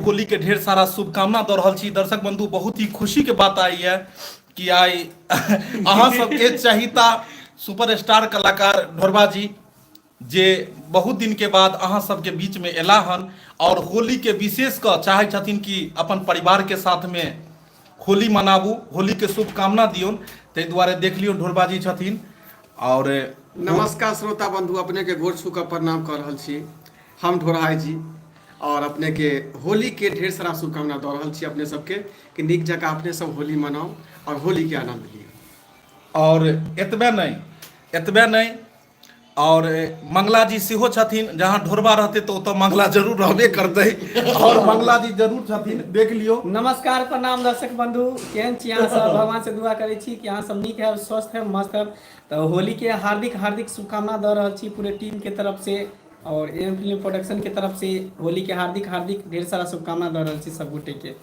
होली के ढेर सारा शुभकामना दे रहल छी। दर्शक बंधु, बहुत ही खुशी के बात आई है कि आई अहाँ सबके चाहिता सुपरस्टार कलाकार ढोरबा जी जे बहुत दिन के बाद अहाँ सबके बीच में एला हन और होली के विशेष क चाहे छथिन कि अपन परिवार के साथ में होली मनाबू, होली के शुभकामना दियौन। ताहि दुआरे देख लियौ ढोरबा जी छथिन। और नमस्कार श्रोता बंधु, अपने के गोर छू के प्रणाम कर रहल छी हम ढोरहाई जी। और अपने के होली के ढेर सारा शुभकामना दे रहल छी अपने सबके कि नीक जगह अपने सब होली मनाओ और होली के आनंद लियो। और एतबे नहीं और मंगला जी सेहो छथिन। जहाँ ढोरबा रहते तो ओतऽ मंगला जरूर रहबे करते और मंगला जी जरूर छथिन, देख लियो। नमस्कार प्रणाम दर्शक बंधु, केहन छी अहाँ सब? भगवान से दुआ करै छी कि अहाँ सब नीक है, स्वस्थ है, मस्त है। तो होली के हार्दिक हार्दिक शुभकामना दे रहल छी पूरे टीम के तरफ से और एम फिल्म प्रोडक्शन के तरफ से। होली के हार्दिक हार्दिक ढेर सारा शुभकामना दे रहल छी सब गोटे के।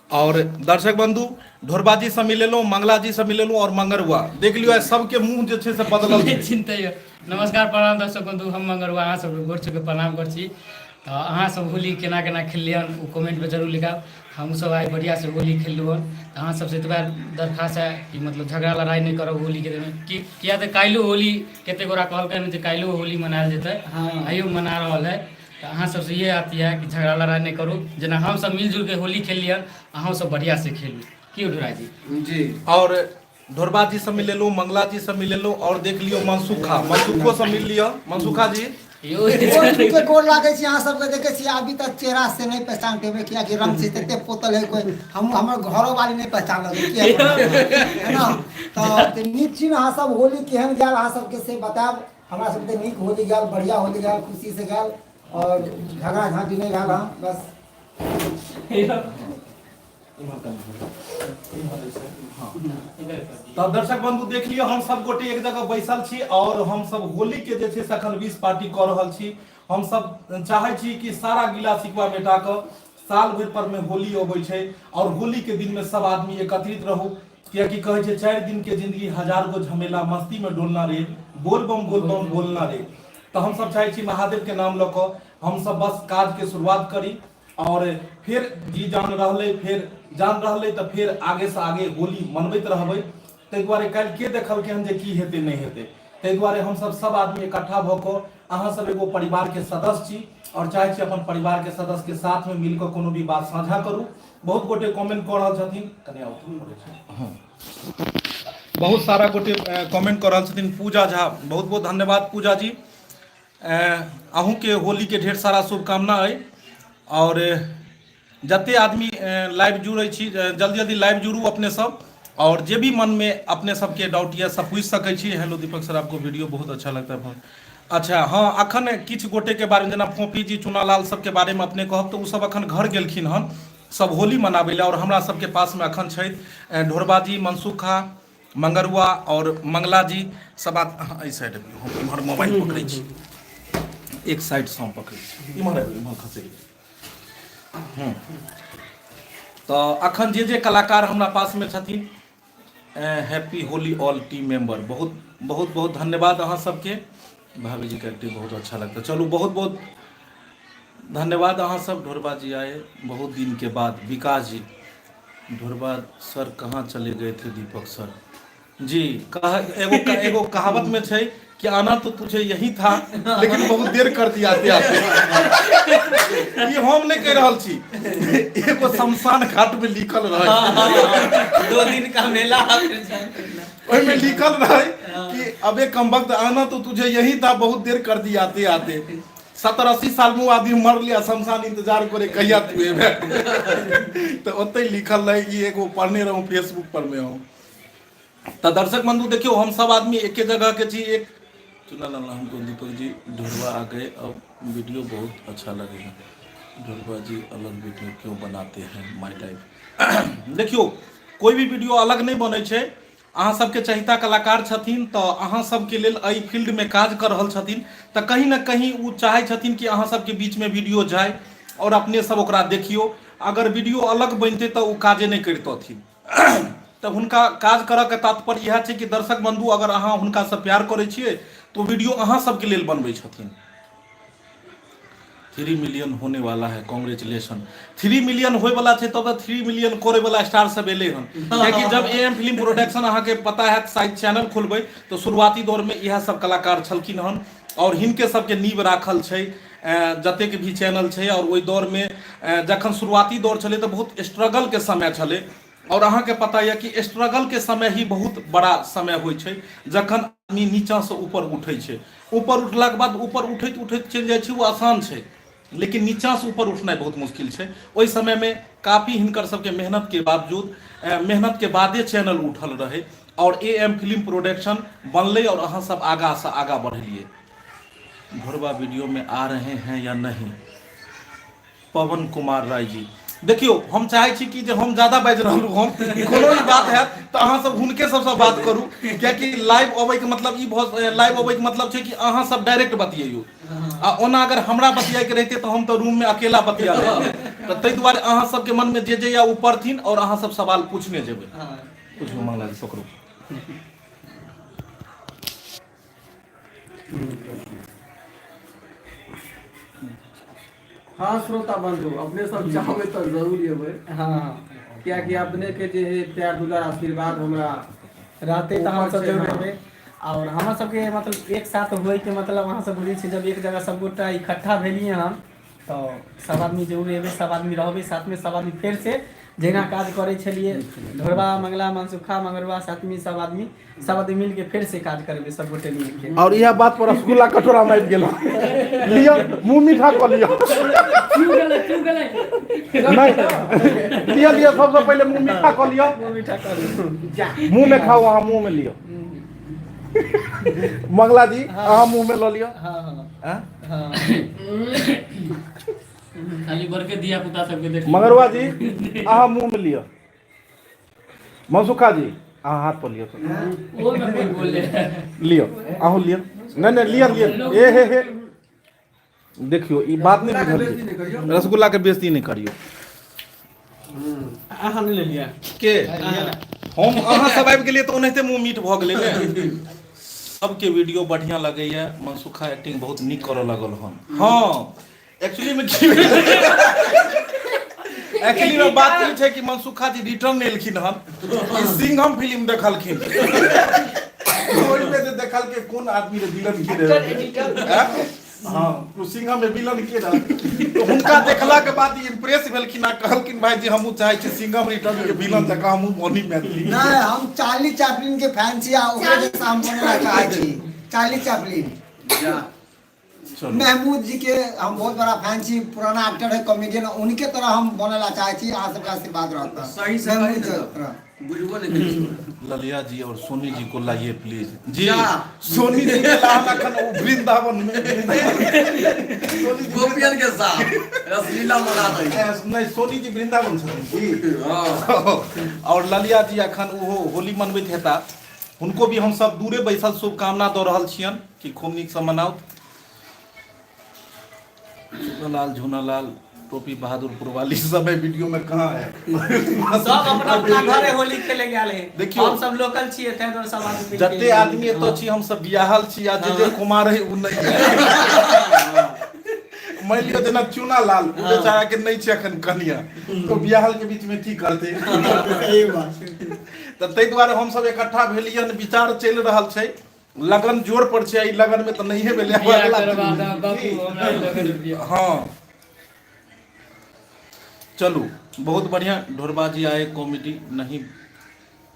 और दर्शक बंधु, ढोरबा जी से मिलेलहुँ, मंगला जी से मिलेलहुँ और मंगरुआ देख लियो सबके मुंह जे छै से बदलल छै। चिंतैयो। नमस्कार प्रणाम दर्शक बंधु, हम मंगरुआ अहाँ सबके गोर छू के प्रणाम कर छी। तो अहाँ सब होली केना केना खेलियन वो कमेंट में जरूर लिखाब। हम सब आई बढ़िया से होली खेललू हन। तो अहाँ सबसे इतबा दरखास्त है कि मतलब झगड़ा लड़ाई नहीं करब होली के दिन में। किया तो काल्हियो होली केते गोरा कहलकन जे काल्हियो होली मनायल जेतै, आइयो मना रहल है। तो अहाँ सबसे ये आती है कि झगड़ा लड़ाई नहीं करू, जेना हम सब मिलजुल के होली खेलियन, अहाँ सब बढ़िया से खेलू। की ढोरा जी? और ढोरबा जी से मिलेलहुँ, मंगला जी से मिलेलहुँ और देख लियो मनसुखो से मिल लियो। मनसुखा जी के गोर लागे छी, अहाँ सबके देखे छी अभी तक चेहरा से नहीं पहचान पेबे किया कि रंग से तते पोतल है कोई हम हमर घरो वाली नहीं पहचान लगे है ना। तो नीक छी अहाँ सब होली केहन गेल अहाँ सबके से बताब। हमरा सबके नीक होली गेल, बढ़िया होली गेल, खुशी से गेल और झगड़ा झांटी नहीं भेल। हम बस तो दर्शक बंधु देख लियो, हम सब गोटे एक जगह बैसल छी और हम सब होली के जे छै से अखन 20 पार्टी कर रहल छी। हम सब चाहे छी कि सारा गिला शिकवा मेटा के साल भर पर में होली अबै छै और होली के दिन में सब आदमी एकत्रित रहू। कियाकि कहे छै 4 दिन के जिंदगी 1000 गो झमेला मस्ती में डोलना रे, बोल बम बोलना रे। तो हम सब चाहे छी महादेव के नाम लऽ कऽ हम सब बस काज के शुरुआत करी और फिर जी जान रहले तो फिर आगे से आगे होली मनबैत रहबै। ताहि दुआरे काल्हि के देखलकै हन जे की हेतै नहीं हेतै। ताहि दुआरे हम सब आदमी इकट्ठा भऽ कऽ अहाँ सब एगो परिवार के सदस्य छी और चाहे छी अपन परिवार के सदस्य के साथ में मिल कऽ कोनो भी बात साझा करू। बहुत गोटे कमेंट कऽ रहल छथिन, कने बहुत सारा गोटे कमेंट कऽ रहल छथिन। पूजा झा, बहुत बहुत धन्यवाद पूजा जी। अहूँ के होली के ढेर सारा शुभकामना है। और जते आदमी लाइव जुड़े छी जल्दी जल्दी लाइव जुड़ू अपने सब और जे भी मन में अपने सबके डाउट या सब पूछ सकै छी। हेलो दीपक सर, आपको वीडियो बहुत अच्छा लगता है। अच्छा हाँ, अखन किछु गोटे के बारे में जेना फोफी जी, चुनालाल सब के बारे में अपने कहब तो उ सब अखन घर गेलखिन हन सब होली मनाबै ले। और हमरा सबके पास में अखन छै ढोरबा जी, मनसुखा, मंगरुआ और मंगला जी सब। एहि साइड हम इम्हर मोबाइल पकड़ै छी, एक साइड से हम पकड़ै छी, इम्हर खसै। तो अखन जे कलाकार हमरा पास में छथिन, happy Holi all team member, बहुत बहुत बहुत धन्यवाद अहाँ सबके। भाभी जी का एक्टिंग बहुत अच्छा लगता है। चलो बहुत बहुत धन्यवाद अहाँ सब। ढोरबा जी आए बहुत दिन के बाद। विकास जी, ढोरबा सर कहाँ चले गए थे दीपक सर जी? एगो कहावत में छै कि आना तो तुझे यही था लेकिन बहुत देर कर दिया आते ये हम नहीं कह रहल छी, एगो शमशान घाट में लिखल रहे 2 दिन का मेला में लिखल रहे कि अबे कम वक्त आना तो तुझे यही था, बहुत देर कर दिया आते आते। 70-80 साल में आदमी मर लिया, शमशान इंतजार करे कहिया तू। तो ओते लिखल रहे, ये एगो पढ़ने रहूं फेसबुक पर में हूँ। तो दर्शक बंधु देखियो, हम सब आदमी एक जगह के छी। एक हमको दीपक जी ढोरबा आ गए, अब वीडियो बहुत अच्छा लगेगा। ढोरबा जी अलग वीडियो क्यों बनाते हैं माय लाइफ? देखियो, कोई भी वीडियो अलग नहीं बने छे। अहाँ सबके चाहिता कलाकार छथिन तो अहाँ सबके लेल एहि फील्ड में काज कर रहल छथिन। तो कहीं ना कहीं वो चाहे छथिन कि अहाँ सबके बीच में वीडियो जाए और अपने सब ओकरा देखियो। अगर वीडियो अलग बनते तो वो काजे नहीं करतथिन। तो हुनका काज करऽ के तात्पर्य यह है कि दर्शक बंधु अगर अहाँ हुनका से प्यार करे छिए तो वीडियो अहाँ सबके लेल बनबै छथिन। 3 मिलियन होने वाला है, कांग्रेचुलेशन। 3 मिलियन होए वाला छे तब 3 मिलियन करे वाला स्टार सब एले हन, क्योंकि जब एएम फिल्म प्रोडक्शन अहाँ के पता है शायद चैनल खोलबै तो शुरुआती दौर में यह सब कलाकार छलखिन हन और हिनके सबके नींव राखल छै जतेक भी चैनल छै। और ओहि दौर में जखन शुरुआती दौर छलै तो बहुत स्ट्रगल के समय छलै और अहाँ के पता है कि स्ट्रगल के समय ही बहुत बड़ा समय होइ छै, जखन आदमी नीचा से ऊपर उठै छै। ऊपर उठलाक बाद ऊपर उठैत उठैत चलि जाइ छै, वो आसान छै, लेकिन नीचा से ऊपर उठनाइ बहुत मुश्किल छै। ओहि समय में काफी हिनकर सबके मेहनत के बावजूद मेहनत के बादे चैनल उठल रहे और एएम फिल्म प्रोडक्शन बनलै और अहाँ सब आगा से आगा बढ़लिए। ढोरबा वीडियो में आ रहे हैं या नहीं? पवन कुमार राय जी, देखियो हम चाहे छी कि जे हम ज्यादा बाजि रहलू, हम कोनो भी बात है तो अहाँ सब हुनके सबसे बात करू, कियाकि लाइव अबै के मतलब ई लाइव अबै के मतलब छै कि अहाँ सब डायरेक्ट बतियैयो। आ ओना अगर हमरा बतियाए के रहते तो हम तो रूम में अकेला बतिया लेते, तो ताहि दुआरे अहाँ सबके मन में जे या ऊपर थिन और अहाँ सब सवाल पूछने जेबै। पूछू मंगला जी पकड़ू। हाँ श्रोता बंधु, अपने सब चाहबे तो जरूर एबै। हाँ, क्या कि अपने के जे है प्यार दुलार आशीर्वाद हमरा रहते तो हम सब जरूर रहबै। और हमरा सबके मतलब एक साथ होए के मतलब अहाँ सब बुझै छी, जब एक जगह सब गोटा इकट्ठा भेलिए हम तो सब आदमी जरूर एबै, सब आदमी रहबै साथ में, सब आदमी फेर से जेना काज करे छलिए, ढोरबा मंगला मनसुखा मंगरवा साथमी सब आदमी मिल के फिर से काज करबे सब गोटे मिल के। और यह बात पर रसगुल्ला कटोरा में गेलो, लियो मुंह मीठा कर लियो। नहीं लियो लियो, सबसे पहले मुंह मीठा कर लियो, मुंह में खाओ, वहाँ मुंह में लियो। मंगला जी अहाँ मुंह में लो लियो। खाली भर के दिया पुता सबके देख। मंगरवा जी अहाँ मुंह में लियो। मनसुखा जी अहाँ हाथ पर लियो। वो मैं कोई बोल ले लियो, आहू लियो। नहीं लियो लियो। ए हे देखियो ई बात नहीं बुझलिए, रसगुल्ला के बेइज्जती नहीं करियो। अहाँ नहीं ले लिया के हम अहाँ सब आबि गेलिए तो ओनाहिते मुंह मीठ भ गेलै ने। सबके वीडियो बढ़िया लगैया, मनसुखा एक्टिंग बहुत नीक करऽ लगल हन। हाँ एक्चुअली में बात ई छै कि मनसुखा जी रिटर्न एलखिन हन, सिंघम फिल्म देखलखिन, ओहि में जे देखल के कोन आदमी रे विलन के रे, हाँ तो सिंघम में विलन के रह, तो हुनका देखला के बाद इंप्रेस भेलखिन आ कहलखिन भाई जी हमहू चाहे छी सिंघम रिटर्न के विलन जकाँ हमहू बनी मैथिली। नहीं, हम चार्ली चैपलिन के फैन छी आ ओकरे जैसा हम बनना चाहे छी। चार्ली चैपलिन, महमूद जी के हम बहुत बड़ा फैन छी, पुराना एक्टर है, कॉमेडियन, उनके तरह हम बनना चाहे छी। अहाँ सबका आशीर्वाद रहता। सही से महमूद कही जी तरह। बुझबो नहीं करी। ललिया जी और सोनी जी को लाइए प्लीज जी। सोनी जी के लाल अखन वो वृंदावन में गोपियन के साथ रसलीला मना रही है। नहीं सोनी जी वृंदावन छथिन जी। और ललिया जी अखन वो होली मनबैत हेता, हुनको भी हम सब दूरे बैसल शुभकामना दऽ रहल छियन कि खूब नीक से मनाउ। झूनालाल झूनालाल टोपी बहादुरपुर वाली समय वीडियो में कहाँ है? सब अपना अपना घरे होली खेले गेले। देखियो हम सब लोकल छिए थे तो सब आदमी जते आदमी एतो छी हम सब बियाहल छी आ जे कुमार है उ नहीं मान लियो जेना चुना लाल उ बेचारा के नहीं छै अखन कनिया, तो बियाहल के बीच में की करते। सही बात। तो तै दुआरे हम सब इकट्ठा भेलियन, विचार चल रहल छै, लगन जोर पर छै, ई लगन में तो नहीं है भेले अगला। हाँ चलो बहुत बढ़िया। ढोरबा जी आए, कॉमेडी नहीं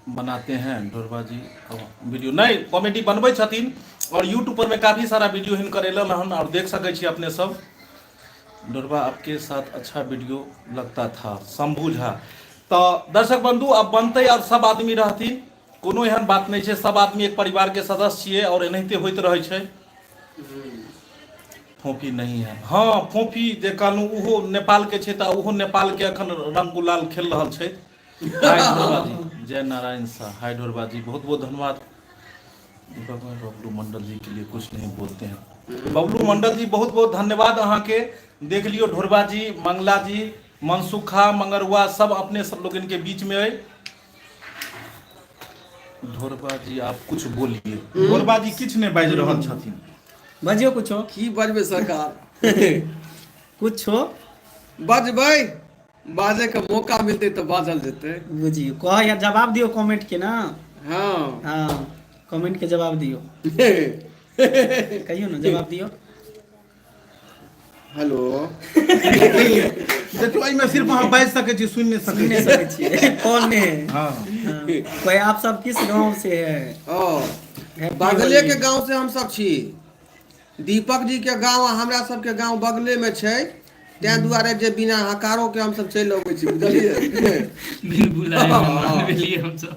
बनाते हैं ढोरबा जी, वीडियो नहीं कॉमेडी बनबै छथिन और यूट्यूब पर में काफी सारा वीडियो हिनकर एलन हन और देख सकै छी अपने सब। ढोरबा आपके साथ अच्छा वीडियो लगता था, शंभू झा। तो दर्शक बंधु अब बनते और सब आदमी रहथिन, कोनो एहन बात नहीं है, सब आदमी एक परिवार के सदस्य छिए और एनाहिते होइत रहे छै। फोफी नहीं है, हाँ फोफी जे कहलू उहो नेपाल के छै, तऽ उहो नेपाल के अखन रंग गुलाल खेल रहल छै। हाय ढोरबा जी, जय नारायण शाह, हाय ढोरबा जी, बहुत बहुत धन्यवाद। बबलू मंडल जी के लिए कुछ नहीं बोलते हैं। बबलू मंडल जी बहुत बहुत धन्यवाद अहाँ के। देख लियो ढोरबा जी, मंगला जी, मनसुखा मंगरुआ सब अपने सब लोग इनके बीच में है। ढोरबा जी आप कुछ बोलिए। ढोरबा जी किछ नहीं बाजि रहल छथिन, बजियो कुछो। की बजबे सरकार। कुछ हो बजबै बाजे का मौका मिलते तो बाजल जेते। बुझियो कह या जवाब दियो कमेंट के ना। हाँ हाँ कमेंट के जवाब दियो, कहियो ना जवाब दियो। हेलो देखियो एहिमे सिर्फ अहाँ बाजि सकै छी, सुनि नहि सुन नहीं सकै छी। सकते छिए कौन है। हाँ हाँ। कोई आप सब किस गांव से है? Happy बगले होली। के गांव से हम सब छी। दीपक जी के गांव आ हमरा सब के गांव बगले में छै, तै दुआरे जे बिना हकारो के हम सब चलि अबै छी, बुझलिए। बिल्कुल हम सब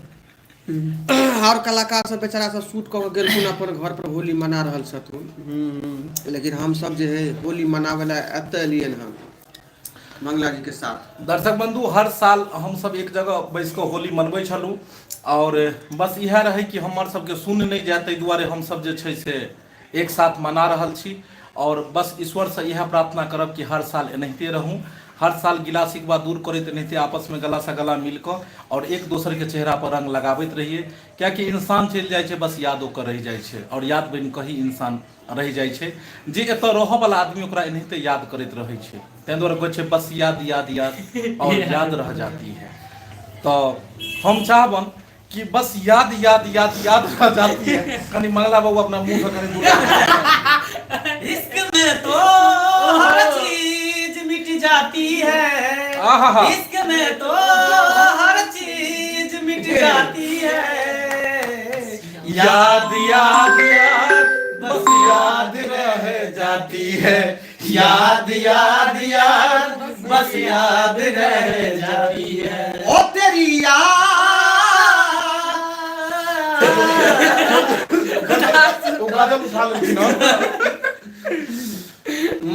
हर कलाकार सब बेचारा सब शूट कऽ के गेलखुन अपन घर पर होली मना रहल छथुन, लेकिन हम सब जे है होली मनावे ला एतऽ एलियन हम मंगला जी के साथ। दर्शक बंधु, हर साल हम सब एक जगह बैस कऽ होली मनबै छलहुँ और बस इएह रहै कि हमर सबके सुन नहि जाय, ताहि दुआरे हम सब जे छै से एक साथ मना रहल छी। और बस ईश्वर से इएह प्रार्थना करब कि हर साल एनाहिते रहूँ, हर साल गिला शिकवा दूर करैत एनाहिते आपस में गला से गला मिल कऽ और एक दोसर के चेहरा पर रंग लगाबैत रहिए। कियाकि इंसान चलि जाइ छै, बस याद ओकर रहि जाइ छै और याद बनि कऽ ही इंसान रहि जाइ छै। जे एतऽ रहऽ वाला आदमी ओकरा एनाहिते याद करैत रहै छै, ताहि दुआरे कहै छै बस याद याद याद और याद रह जाती है। तो हम चाहबन कि बस याद याद याद याद रह जाती है। कनी मंगला बाबू अपना मुंह से कनी दूर इश्क में तो हर चीज मिट जाती है। आहा। इश्क में तो हर चीज मिट जाती है। याद याद याद बस याद रह जाती है। याद याद याद बस याद रह जाती है। ओ तेरी वो गाजर उठा लेती ना।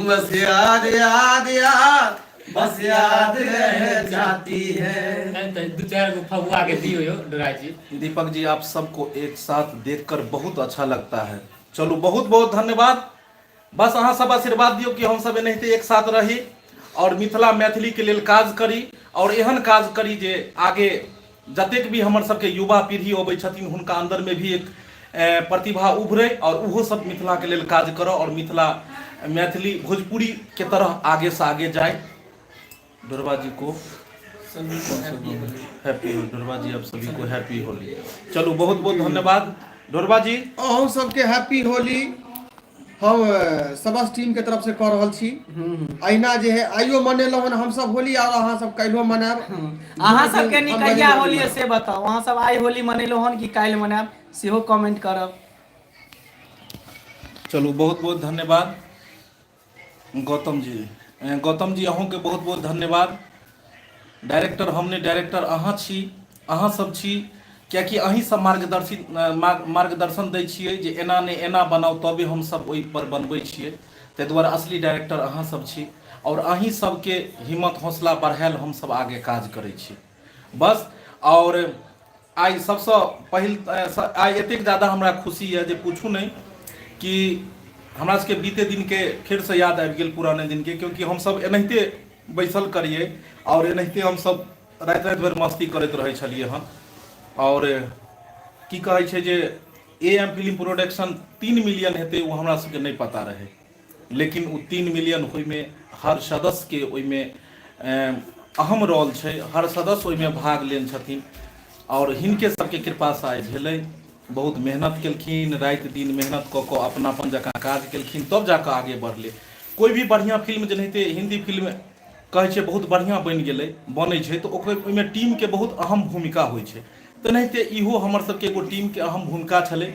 बस याद याद याद बस याद रह जाती है। दू चार गो फगुआ के दियो यो डराई जी। दीपक जी, आप सबको एक साथ देखकर बहुत अच्छा लगता है। चलो बहुत बहुत धन्यवाद। बस अहाँ सब आशीर्वाद दियो कि हम सब एनाहिते एक साथ रही और मिथिला मैथिली के लेल काज करी और एहन काज करी जे आगे जतेक भी हमर सबके युवा पीढ़ी अबै छथिन हुनका अंदर में भी एक प्रतिभा उभरे और उहो सब मिथिला के लेल काज करो और मिथिला मैथिली भोजपुरी के तरह आगे से आगे जाए। डोरबा जी को हैप्पी होली। डोरबा जी, आप सभी को हैप्पी होली। चलो बहुत बहुत धन्यवाद डोरबा जी। हम सबके हैप्पी होली हम सबस टीम के तरफ से कह रहल छी। अहिना जे है आइयो मनेलहुँ हन हम सब होली और अहाँ सब काल्हियो मनाएब। अहाँ सबके निकैया होली है से बताओ, अहाँ सब आइ होली मनेलहुँ हन कि काल्हि मनाएब सेहो कमेंट करब। चलो बहुत बहुत धन्यवाद गौतम जी। गौतम जी अहूँ के बहुत बहुत धन्यवाद। डायरेक्टर हमने डायरेक्टर अहाँ छी, अहाँ सब छी, कियाकि अहीं सब मार्गदर्शन दै छियै जे एना नहि एना बनाउ, तबे हम सब ओहि पर बनबै छियै। ताहि दुआरे असली डायरेक्टर अहाँ सब छी और अहीं सबके हिम्मत हौसला बढ़ायल हम सब आगे काज करै छी बस। और आइ सबसँ पहिल आइ एतेक ज़्यादा हमरा खुशी है जे पूछू नहीं कि हमरा सबके बीते दिन के फिर से याद आबि गेल पुराने दिन के, क्योंकि हम सब एनाहिते बैसल करिए और एनाहिते हम सब राति राति भर मस्ती करैत रहै छलिए हन। और की कहै छै जे AM फिल्म प्रोडक्शन 3 मिलियन हेतै वो हमरा सबके नहीं पता रहे, लेकिन वो 3 मिलियन ओहिमे हर सदस्य के ओहिमे अहम रोल छै, हर सदस्य ओहिमे भाग लेन छथिन और हिनके सबके कृपा से आइ भेलै। बहुत मेहनत केलखिन, राति दिन मेहनत कऽ कऽ अपनापन जकाँ काज केलखिन, तब जाकऽ आगे बढ़लै। कोई भी बढ़िया फिल्म जेनाहिते हिंदी फिल्म कहै छै बहुत बढ़िया बनि गेलै बनै छै तऽ ओकर ओहिमे टीम के बहुत अहम भूमिका होइ छै। तेनाहिते इहो हमर सबके एगो टीम के अहम भूमिका छलै।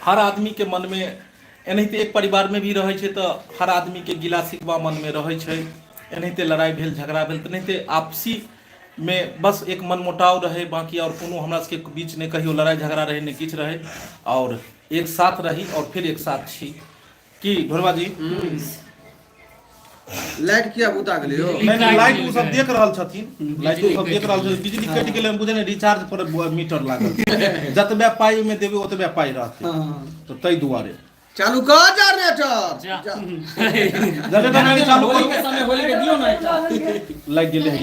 हर आदमी के मन में एनाहिते एक परिवार में भी रहै छै तऽ हर आदमी के गिला शिकवा मन में रहै छै, एनाहिते लड़ाई भेल झगड़ा भेल, तेनाहिते आपसी में बस एक मनमुटाव रहे, बाकी और कोनो हमरा सबके बीच ने कहियो लड़ाई झगड़ा रहे ने किछ रहे और एक साथ रही और फिर एक साथ छी। की ढोलबा जी लाइट किया बुता गेलै हो? नहीं लाइट वो सब देख रहल छथिन, लाइट वो सब देख रहल छथिन। बिजली कटि गेलै हम बुझे ने रिचार्ज पर मीटर लागल, जतबे पाई में देबे ओतबे पाई रहतै, तो तै दुआरे चालू कर जनरेटर। जनरेटर नहीं चालू होली करू, के समय होली के दियो ना एकटा लाइट गेलै है।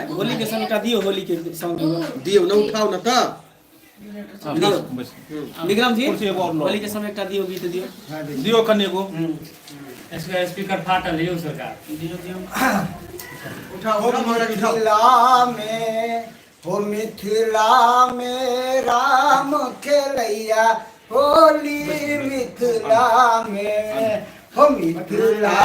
होली के समय एकटा दियो, होली के सॉन्ग दियो न उठाओ न त विक्रम जी कुर्सी एगो और लो। होली के समय एकटा दियो, गीत दियो। दियो कनी एगो स्पीकर फाटल यौ सरकार मिथिला में राम खेलैया होली मिथिला में हो मिथिला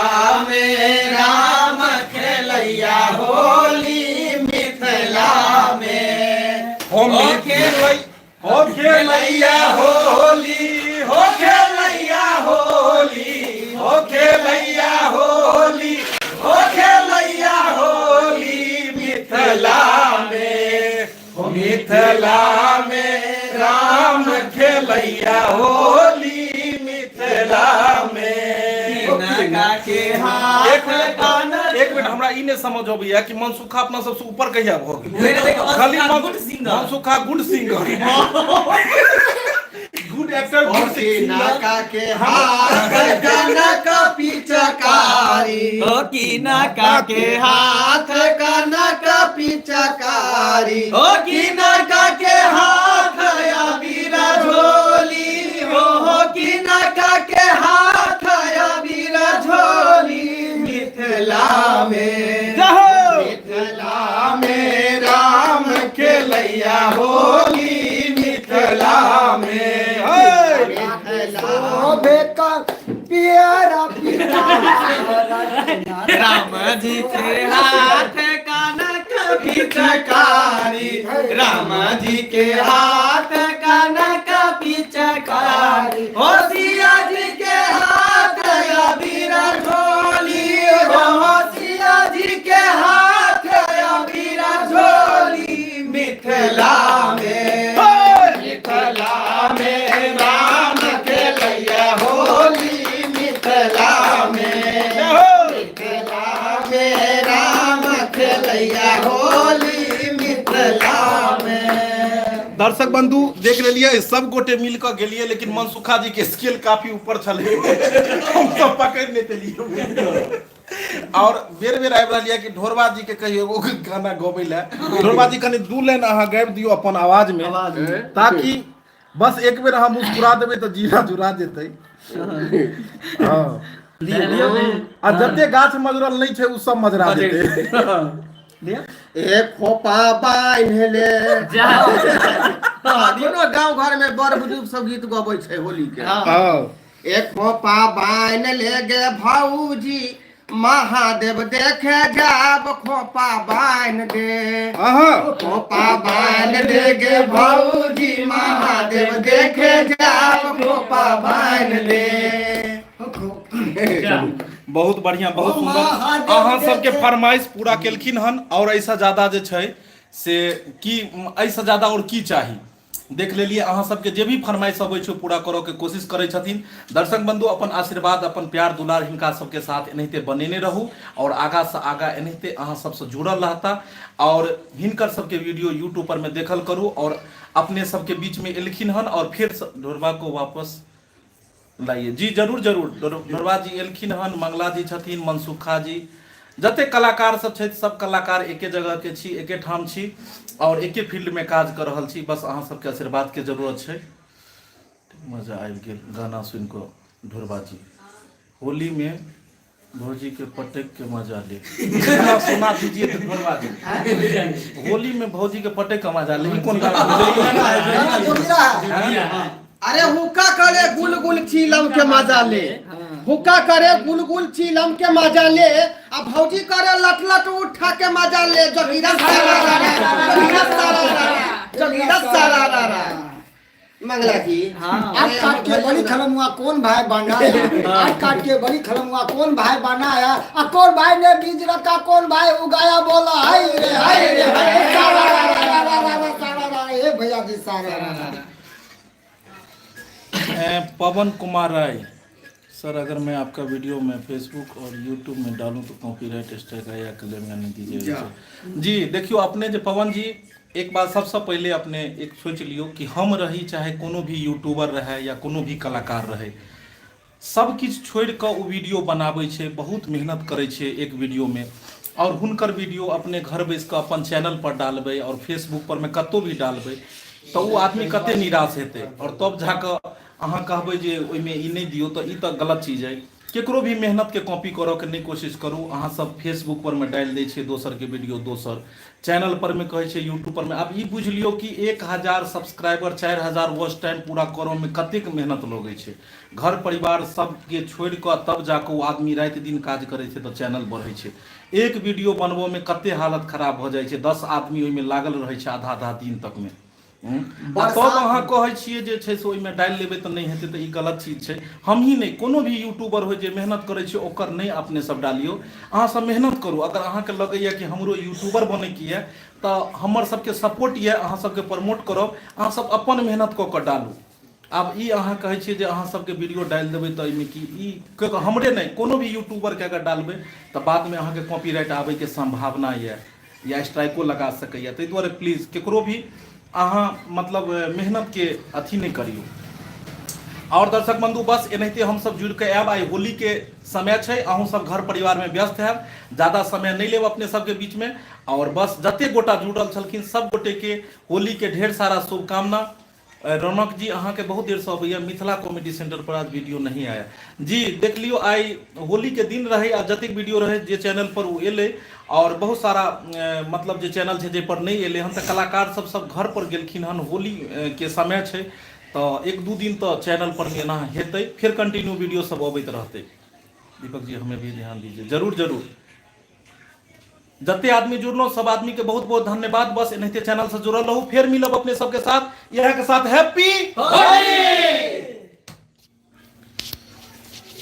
में राम खेलैया होली मिथिला में हो खेलैया होली हो खेलैया होली हो खेलैया होली हो खेलैया होली मिथिला में हो मिथिला में राम खेलैया होली मिथिला में। एक मिनट हमरा ई नहीं समझ अबैया कि मनसुखा अपना सबसे ऊपर कहिया भ गेल खाली Mansukha good singer good actor good नाका के हाथ कनक पिचकारी हो की नाका के हाथ कनक पिचकारी हो की नाका के हाथ अबीर झोली हो की नाका के हाथ अबीर झोली मिथिला में मिथिला में राम खेलैया होली मिथिला में प्यारा राम जी के हाथ कनक पिचकारी राम जी के हाथ कनक पिचकारी हो सिया जी के हाथ अबीर झोली हो सिया जी के हाथ अबीर झोली मिथिला में मिथिला में राम खेलैया होली मिथिला में मिथिला में राम खेलैया होली मिथिला में। दर्शक बंधु देख लेलिए सब गोटे मिल कर गेलिए लेकिन मनसुखा जी के स्केल काफी ऊपर चले हम सब पकड़ नहीं पेलिए और बेर बेर आबि रहलिए कि ढोरबा जी के कहियो एगो गाना गबै ला ढोरबा जी कनी दू लाइन अहाँ गाबि दियो अपन आवाज में ताकि बस एक बेर अहाँ मुस्कुरा देबै तो जीरा जुरा जेतै हां आ जते गाछ मजरल नहीं छै उ सब मजरा जेतै एक खोपा बान्ह ले दोनों गांव घर में बड़ बुजुर्ग सब गीत गबै छै होली के एक खोपा बान्ह ले गे भाऊजी महादेव देखे जाब खोपा बान्ह दे खोपा बान्ह दे गे भाऊजी महादेव देखे जाब खोपा बान्ह दे। बहुत बढ़िया बहुत सुंदर अहाँ सबके फरमाइश पूरा केलखिन हन और ऐसा ज्यादा जे छै से की ऐसा ज्यादा और की चाही देख लेलिए अहाँ सबके जे भी फरमाइश अबै छै पूरा करऽ के कोशिश करै छथिन। दर्शक बंधु अपन आशीर्वाद अपन प्यार दुलार हिनका सबके साथ एनाहिते बनेने रहू और आगा से आगा एनाहिते अहाँ सबसे जुड़ल रहता और हिनकर सबके वीडियो यूट्यूब पर में देखल करू और अपने सबके बीच में एलखिन हन और फिर ढोरबा को वापस लाइए जी जरूर जरूर ढोरबा जी एलखिन हन मंगला जी छथिन मनसुखा जी जते कलाकार सब छै सब कलाकार एके जगह के छी एके ठाम छी और एके फील्ड में काज कर रहल छी बस अहाँ सबके आशीर्वाद के जरूरत छै। मजा आबि गेल गाना सुन को ढोरबा जी होली में भौजी के पटक के मजा ले सुना दीजिए तो ढोरबा जी होली में भौजी के पटक के मजा ले कौन गाना अरे हुक्का करे गुलगुल चीलम के मजा ले हुक्का करे गुलगुल चीलम के मजा ले अब भौजी करे लट लट उठा के मजा ले जगीरा सारा मंगला जी आज काट के बड़ी खलमुआ कौन भाई बनाया आज काट के बड़ी खलमुआ कौन भाई बनाया और कौन भाई ने बीज रखा कौन भाई उगाया बोला हाय रे ए भैया जी सारा पवन कुमार राय सर अगर मैं आपका वीडियो में फेसबुक और यूट्यूब में डालूं तो कॉपीराइट स्ट्राइक या क्लेम नहीं दीजिएगा जी। देखियो अपने जो पवन जी एक बात सबसे पहले अपने एक सोच लियो कि हम रही चाहे कोनो भी यूट्यूबर रहे या कोनो भी कलाकार रहे सब किछ छोड़ कर वो वीडियो बनाबै छै बहुत मेहनत करे छै एक वीडियो में और हुनकर वीडियो अपने घर बैस कर अपन चैनल पर डालबै और फेसबुक पर में कतो भी डालबै तो वो आदमी कते निराश हेतै और तब जाकर अहाँ कहबै जे ओइमे ई नहीं दियो तो ई तो गलत चीज है केकरो भी मेहनत के कॉपी करऽ के नहीं कोशिश करू। अहाँ सब फेसबुक पर में डाल दै छियै दोसर के वीडियो, दोसर चैनल पर में कहै छै, यूट्यूब पर में। अब ई बुझ लियो कि 1000 सब्सक्राइबर 4000 वॉच टाइम पूरा करऽ में कतेक मेहनत लगै छै। घर परिवार सबके छोड़ि कऽ तब जाकऽ ओ आदमी राति दिन काज करै छै तऽ चैनल बढ़ै छै। एक वीडियो बनबऽ में कते हालत खराब भऽ जाइ छै, 10 आदमी ओहिमे लागल रहै छै आधा दिन तक में। तब अहाँ कहै छियै जे छै से ओहिमे डालि लेबै तऽ नहि हेतै, तऽ ई गलत चीज छै। हमही नहि, कोनो भी यूट्यूबर होइ जे मेहनत करै छै ओकर नहि अपने सब डालियौ। अहाँ सब मेहनत करू। अगर अहाँके लगैया कि हमरो यूट्यूबर बनैके यऽ तऽ हमर सबके सपोर्ट यऽ, अहाँ सबके प्रमोट करब, अहाँ सब अपन मेहनत कऽ कऽ डालू। आब ई अहाँ कहै छियै जे अहाँ सबके वीडियो डालि देबै तऽ एहिमे कि ई हमरे नहि, कोनो भी यूट्यूबरके अगर डालबै तऽ बादमे अहाँके कॉपीराइट आबैके संभावना यऽ या स्ट्राइको लगा सकैए। ताहि दुआरे प्लीज केकरो भी अहाँ मतलब मेहनत के अथी नहीं करियो। और दर्शक बंधु बस एनाहिते हम सब जुड़ के आयब। आइ होली के समय छै, अहूँ सब घर परिवार में व्यस्त हैब, ज्यादा समय नहीं लेब अपने सबके बीच में। और बस जते गोटा जुड़ल छलखिन सब गोटे के होली के ढेर सारा शुभकामना। रौनक जी अहाँ के बहुत देर से अबैया, मिथिला कॉमेडी सेंटर पर आज वीडियो नहीं आया जी। देख लियो आई होली के दिन रहे आ जतेक वीडियो रहे जे चैनल पर वो एले, और बहुत सारा मतलब जे चैनल छै जे पर नहीं एले हन तऽ कलाकार सब घर पर गेलखिन हन। होली के समय छै तो 1-2 दिन तो चैनल पर में एना हेतै, फिर कंटिन्यू वीडियो सब अबैत रहतै। दीपक जी हमें भी ध्यान दीजिए, जरूर जरूर। जते आदमी जुड़लो सब आदमी के बहुत बहुत धन्यवाद। बस एनाहिते चैनल से जुड़ल रहू, फिर मिलब अपने सबके साथ। यह के साथ हैप्पी होली।